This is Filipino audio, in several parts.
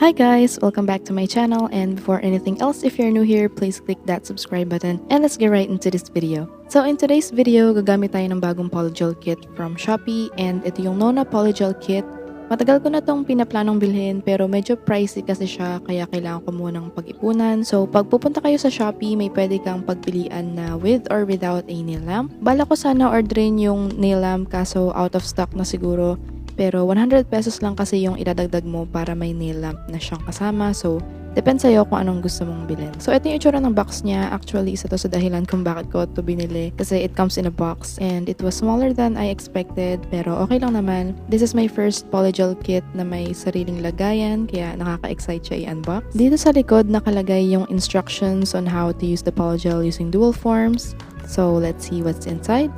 Hi guys! Welcome back to my channel, and before anything else, if you're new here, please click that subscribe button and let's get right into this video. So in today's video, gagamit tayo ng bagong polygel kit from Shopee, and ito yung NONA Polygel kit. Matagal ko na tong pinaplanong bilhin pero medyo pricey kasi siya kaya kailangan ko munang pag-ipunan. So pag pupunta kayo sa Shopee, may pwede kang pagpilian na with or without a nail lamp. Bala ko sana orderin yung nail lamp kaso out of stock na siguro. Pero 100 pesos lang kasi yung idadagdag mo para may nail lamp na siyang kasama. So, depende sa'yo kung anong gusto mong bilhin. So, ito yung itsura ng box niya. Actually, isa to sa dahilan kung bakit ko ito binili. Kasi it comes in a box and it was smaller than I expected. Pero okay lang naman. This is my first polygel kit na may sariling lagayan. Kaya nakaka-excite siya i-unbox. Dito sa likod nakalagay yung instructions on how to use the polygel using dual forms. So, let's see what's inside.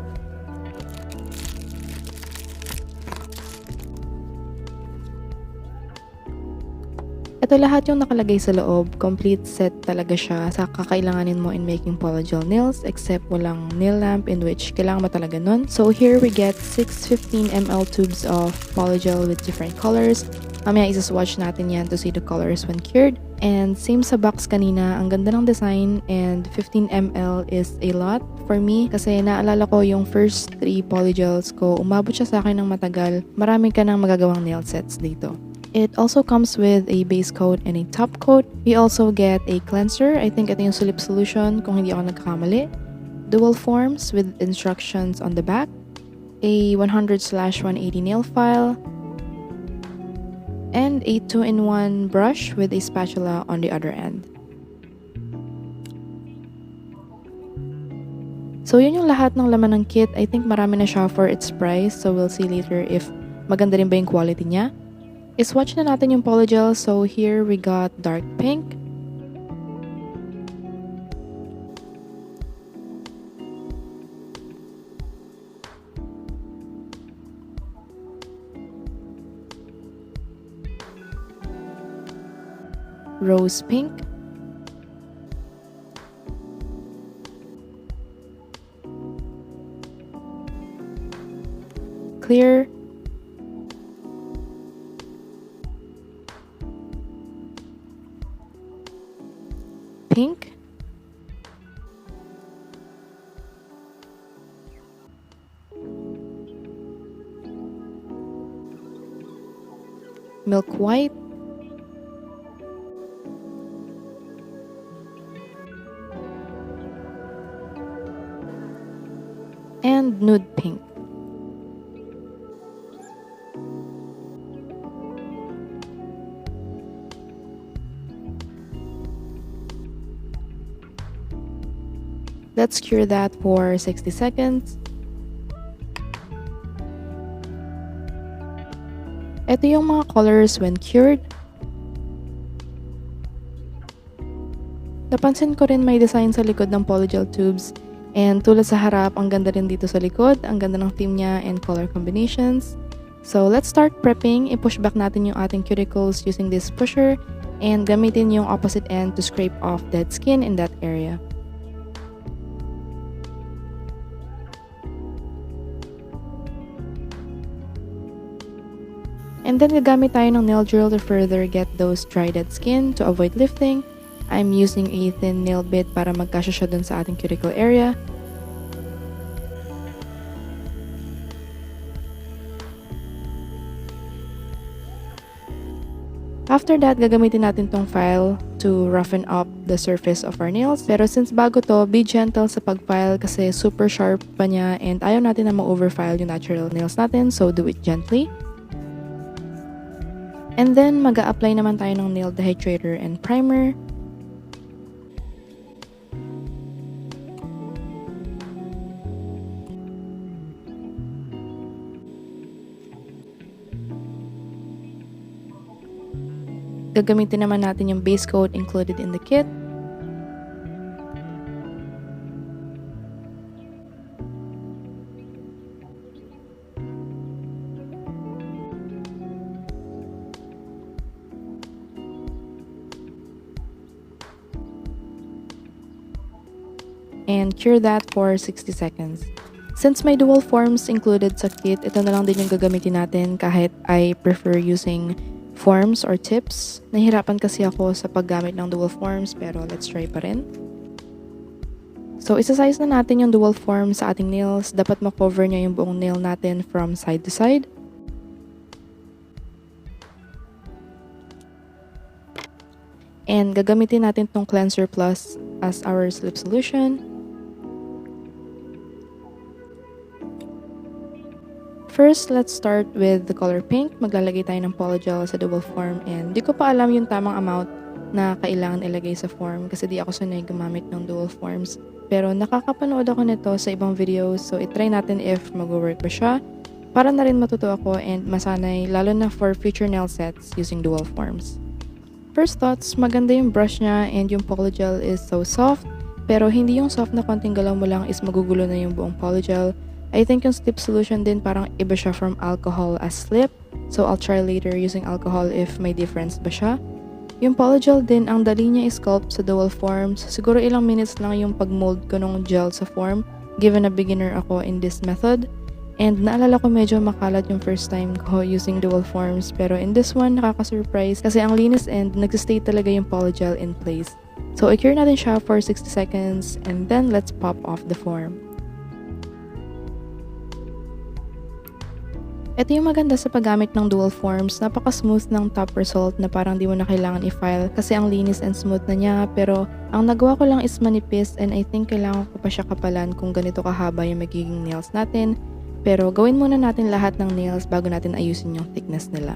Ito lahat yung nakalagay sa loob. Complete set talaga siya sa kakailanganin mo in making polygel nails except walang nail lamp in which kailangan mo talaga nun. So here we get 6 15 ml tubes of polygel with different colors. Mamaya isa-swatch natin yan to see the colors when cured. And same sa box kanina, ang ganda ng design and 15 ml is a lot for me kasi naalala ko yung first 3 polygels ko, umabot siya sa akin ng matagal. Marami ka nang magagawang nail sets dito. It also comes with a base coat and a top coat. We also get a cleanser. I think ito yung Sulip solution kung hindi ako nagkakamali. Dual forms with instructions on the back. A 100/180 nail file. And a 2-in-1 brush with a spatula on the other end. So yun yung lahat ng laman ng kit. I think marami na siya for its price. So we'll see later if maganda rin ba yung quality niya. I-swatch na natin yung polygel. So here we got dark pink, rose pink, clear, pink, milk white, and nude pink. Let's cure that for 60 seconds. Ito yung mga colors when cured. Napansin ko rin may design sa likod ng polygel tubes. And tulad sa harap, ang ganda rin dito sa likod. Ang ganda ng theme niya and color combinations. So let's start prepping. I-push back natin yung ating cuticles using this pusher. And gamitin yung opposite end to scrape off dead skin in that area. And then gagamit tayo ng nail drill to further get those dry dead skin to avoid lifting. I'm using a thin nail bit para magkasya siya dun sa ating cuticle area. After that, gagamitin natin tong file to roughen up the surface of our nails. Pero since bago to, be gentle sa pag-file kasi super sharp pa niya and ayaw natin na ma-overfile yung natural nails natin, so do it gently. And then, mag-a-apply naman tayo ng nail dehydrator and primer. Gagamitin naman natin yung base coat included in the kit. And cure that for 60 seconds. Since may dual forms included sa kit, ito na lang din yung gagamitin natin kahit I prefer using forms or tips. Nahihirapan kasi ako sa paggamit ng dual forms pero let's try pa rin. So, isa-size na natin yung dual form sa ating nails. Dapat ma-cover niya yung buong nail natin from side to side. And gagamitin natin tong Cleanser Plus as our slip solution. First, let's start with the color pink. Maglalagay tayo ng polygel sa double form and di ko pa alam yung tamang amount na kailangan ilagay sa form kasi di ako sanay gumamit ng dual forms. Pero nakakapanood ako nito sa ibang videos so itry natin if mag-work ba siya para na rin matuto ako and masanay lalo na for future nail sets using dual forms. First thoughts, maganda yung brush niya and yung polygel is so soft pero hindi yung soft na konting galaw mo lang is magugulo na yung buong polygel. I think yung slip solution din parang iba siya from alcohol as slip. So I'll try later using alcohol if may difference ba siya. Yung polygel din, ang dali niya i-sculpt sa dual forms. Siguro ilang minutes lang yung pag-mold ko ng gel sa form given na beginner ako in this method. And naalala ko medyo makalat yung first time ko using dual forms pero in this one nakaka-surprise kasi ang linis and nagsistay talaga yung polygel in place. So i-cure natin siya for 60 seconds and then let's pop off the form. Ito yung maganda sa paggamit ng dual forms, napaka-smooth ng top result na parang di mo na kailangan i-file kasi ang linis and smooth na niya pero ang nagawa ko lang is manipis and I think kailangan ko pa siya kapalan kung ganito kahaba yung magiging nails natin pero gawin muna natin lahat ng nails bago natin ayusin yung thickness nila.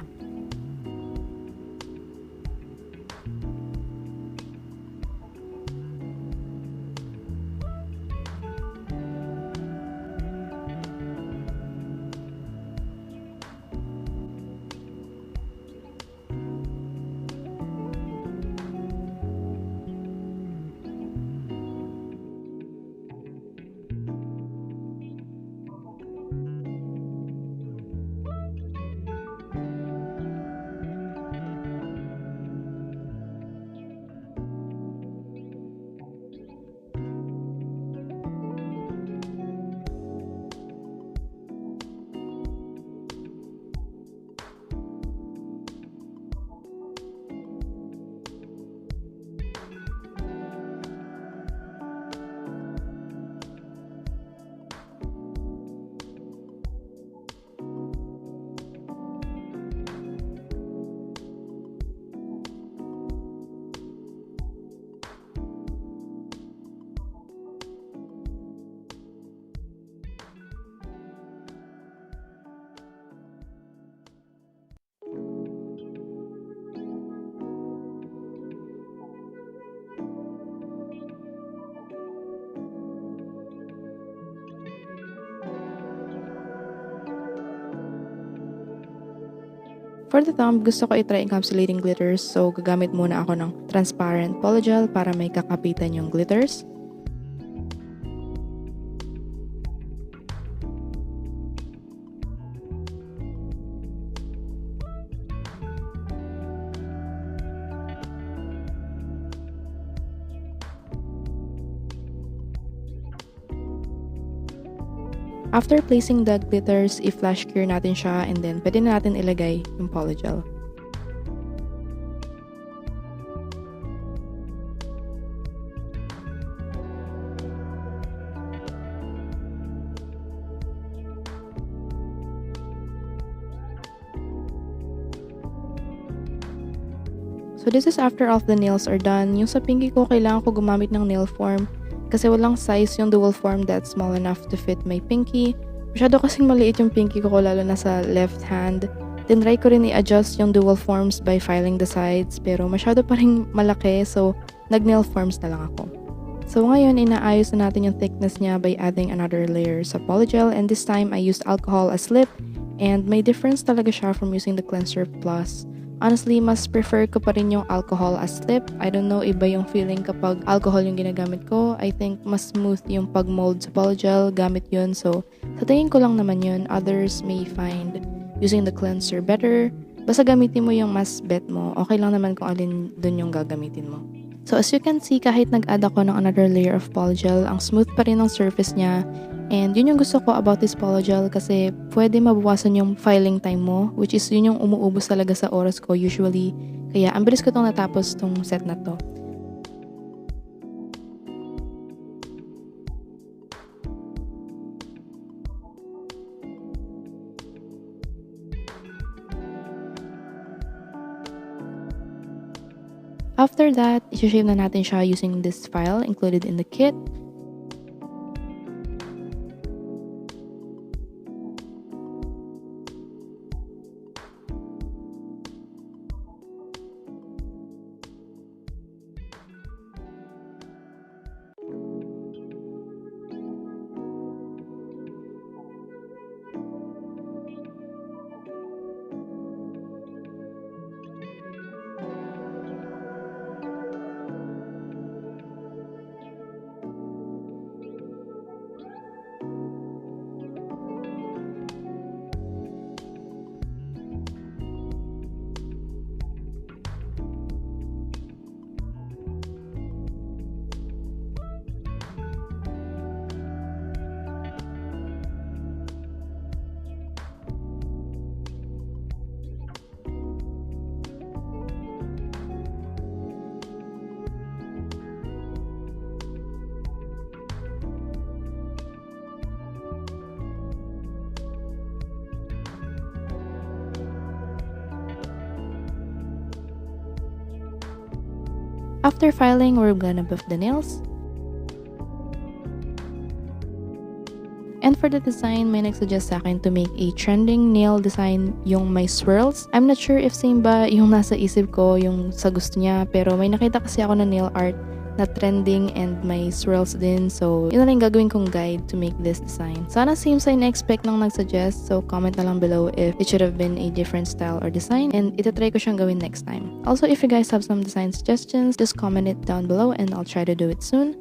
For the thumb, gusto ko i-try encapsulating glitters so gagamit muna ako ng transparent polygel para may kakapitan yung glitters. After placing the glitters, i-flash cure natin siya and then pwede na natin ilagay yung polygel. So this is after all of the nails are done. Yung sa pinky ko, kailangan ko gumamit ng nail form kasi walang size yung dual form that's small enough to fit my pinky. Masyado kasing maliit yung pinky ko lalo na sa left hand. Then try ko rin i-adjust yung dual forms by filing the sides pero masyado pa rin malaki so nag-nail forms na lang ako. So ngayon inaayos na natin yung thickness niya by adding another layer sa polygel and this time I used alcohol as slip and may difference talaga siya from using the Cleanser Plus. Honestly, mas prefer ko pa rin yung alcohol as slip. I don't know, iba yung feeling kapag alcohol yung ginagamit ko. I think mas smooth yung pag-mold sa polygel gamit yun. So, sa tingin ko lang naman yun. Others may find using the cleanser better. Basta gamitin mo yung mas bet mo. Okay lang naman kung alin dun yung gagamitin mo. So, as you can see, kahit nag-add ako ng another layer of polygel, ang smooth pa rin ang surface niya. And yun yung gusto ko about this polygel kasi pwede mabawasan yung filing time mo, which is yun yung umuubos talaga sa oras ko usually. Kaya ang bilis ko tong natapos tong set na to. After that, i-shave na natin siya using this file included in the kit. After filing, we're gonna buff the nails. And for the design, may nagsuggest sa akin to make a trending nail design yung may swirls. I'm not sure if same ba yung nasa isip ko, yung sa gusto niya, pero may nakita kasi ako na nail art na trending and may swirls din. So, yun na lang gagawin kong guide to make this design. Sana same sa in-expect nang nagsuggest, so comment na lang below if it should have been a different style or design, and itatry ko siyang gawin next time. Also, if you guys have some design suggestions, just comment it down below and I'll try to do it soon.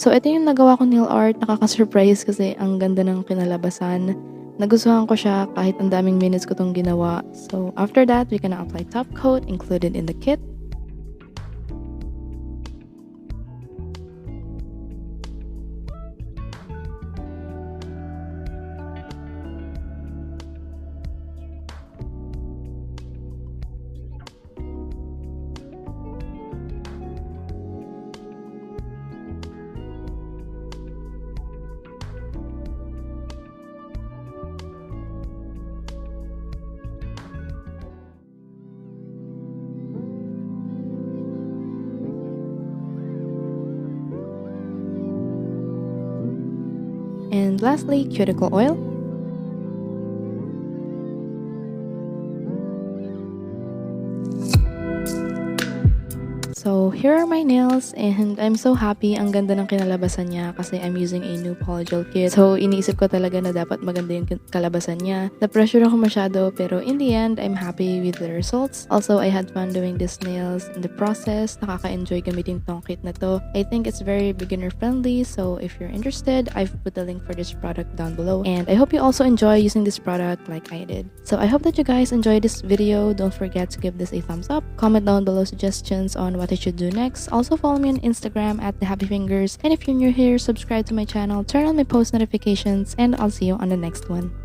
So, ito yung nagawa ko nail art. Nakaka-surprise kasi ang ganda ng kinalabasan. Nagustuhan ko siya kahit ang daming minutes ko itong ginawa. So, after that, we can apply top coat included in the kit. And lastly, cuticle oil. So here are my nails and I'm so happy. Ang ganda ng kinalabasan niya kasi I'm using a new polygel kit. So iniisip ko talaga na dapat maganda yung kalabasan niya. Na-pressure ako masyado pero in the end, I'm happy with the results. Also, I had fun doing these nails in the process. Nakaka-enjoy gamitin tong kit na to. I think it's very beginner friendly. So if you're interested, I've put the link for this product down below. And I hope you also enjoy using this product like I did. So I hope that you guys enjoyed this video. Don't forget to give this a thumbs up. Comment down below suggestions on what I should do next. Also follow me on Instagram at @thehappyfingers. And if you're new here, subscribe to my channel, turn on my post notifications, and I'll see you on the next one.